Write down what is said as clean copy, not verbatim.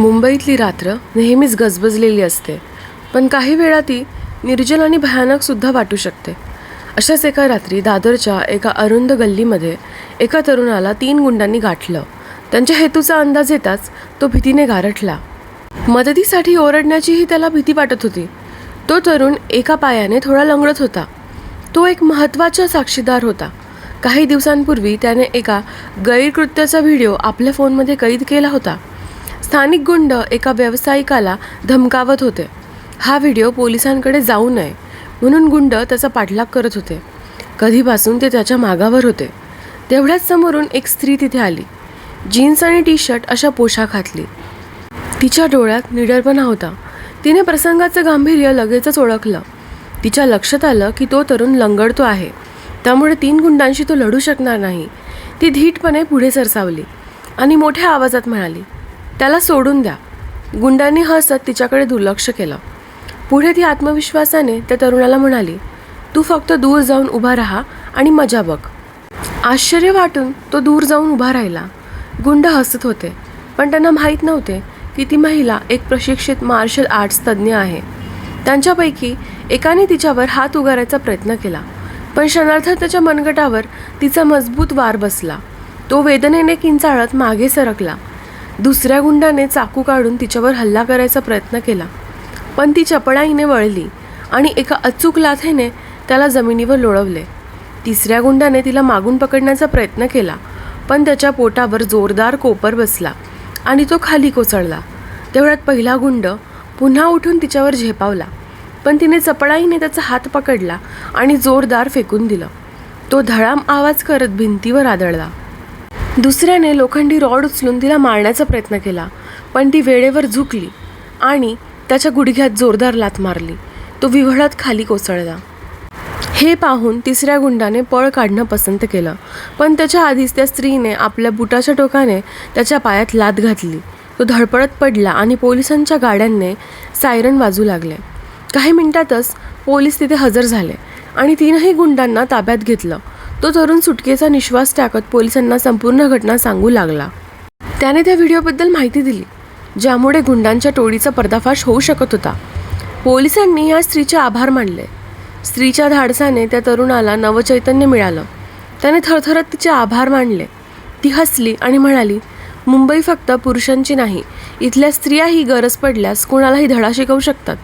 मुंबईतली रात्र नेहमीच गजबजलेली असते, पण काही वेळा ती निर्जन आणि भयानकसुद्धा वाटू शकते. अशाच एका रात्री दादरच्या एका अरुंद गल्लीमध्ये एका तरुणाला 3 गुंडांनी गाठलं. त्यांच्या हेतूचा अंदाज येताच तो भीतीने गारठला. मदतीसाठी ओरडण्याचीही त्याला भीती वाटत होती. तो तरुण एका पायाने थोडा लंगडत होता. तो एक महत्त्वाचा साक्षीदार होता. काही दिवसांपूर्वी त्याने एका गैरकृत्याचा व्हिडिओ आपल्या फोनमध्ये कैद केला होता. स्थानिक गुंड एका व्यावसायिकाला धमकावत होते. हा व्हिडिओ पोलिसांकडे जाऊ नये म्हणून गुंड त्याचा पाठलाग करत होते. कधीपासून ते त्याच्या मागावर होते. तेवढ्याच समोरून एक स्त्री तिथे आली. जीन्स आणि टी शर्ट अशा पोशाखातली. तिच्या डोळ्यात निडरपणा होता. तिने प्रसंगाचं गांभीर्य लगेचच ओळखलं. तिच्या लक्षात आलं की तो तरुण लंगडतो आहे, त्यामुळे 3 गुंडांशी तो लढू शकणार नाही. ती धीटपणे पुढे सरसावली आणि मोठ्या आवाजात म्हणाली, "त्याला सोडून द्या." गुंडांनी हसत तिच्याकडे दुर्लक्ष केलं. पुढे ती आत्मविश्वासाने त्या तरुणाला म्हणाली, "तू फक्त दूर जाऊन उभा राहा आणि मजा बघ." आश्चर्य वाटून तो दूर जाऊन उभा राहिला. गुंड हसत होते, पण त्यांना माहीत नव्हते की ती महिला एक प्रशिक्षित मार्शल आर्ट्स तज्ज्ञ आहे. त्यांच्यापैकी एकाने तिच्यावर हात उगारायचा प्रयत्न केला, पण क्षणार्थ त्याच्या मनगटावर तिचा मजबूत वार बसला. तो वेदनेने किंचाळत मागे सरकला. दुसऱ्या गुंडाने चाकू काढून तिच्यावर हल्ला करायचा प्रयत्न केला, पण ती चपळाईने वळली आणि एका अचूक लाथेने त्याला जमिनीवर लोळवले. तिसऱ्या गुंडाने तिला मागून पकडण्याचा प्रयत्न केला, पण त्याच्या पोटावर जोरदार कोपर बसला आणि तो खाली कोसळला. तेवढ्यात पहिला गुंड पुन्हा उठून तिच्यावर झेपावला, पण तिने चपळाईने त्याचा हात पकडला आणि जोरदार फेकून दिलं. तो धडाम आवाज करत भिंतीवर आदळला. दुसऱ्याने लोखंडी रॉड उचलून तिला मारण्याचा प्रयत्न केला, पण ती वेळेवर झुकली आणि त्याच्या गुडघ्यात जोरदार लाथ मारली. तो विव्हळत खाली कोसळला. हे पाहून तिसऱ्या गुंडाने पळ काढणं पसंत केलं, पण त्याच्या आधीच त्या स्त्रीने आपल्या बुटाच्या टोकाने त्याच्या पायात लाथ घातली. तो धडपडत पडला आणि पोलिसांच्या गाड्यांनी सायरन वाजू लागले. काही मिनिटातच पोलीस तिथे हजर झाले आणि 3ही गुंडांना ताब्यात घेतलं. तो तरुण सुटकेचा निश्वास टाकत पोलिसांना संपूर्ण घटना सांगू लागला. त्याने त्या व्हिडिओबद्दल माहिती दिली, ज्यामुळे गुंडांच्या टोळीचा पर्दाफाश होऊ शकत होता. पोलिसांनी या स्त्रीचे आभार मानले. स्त्रीच्या धाडसाने त्या तरुणाला नवचैतन्य मिळालं. त्याने थरथरत तिचे आभार मानले. ती हसली आणि म्हणाली, "मुंबई फक्त पुरुषांची नाही, इथल्या स्त्रियाही गरज पडल्यास कोणालाही धडा शिकवू शकतात."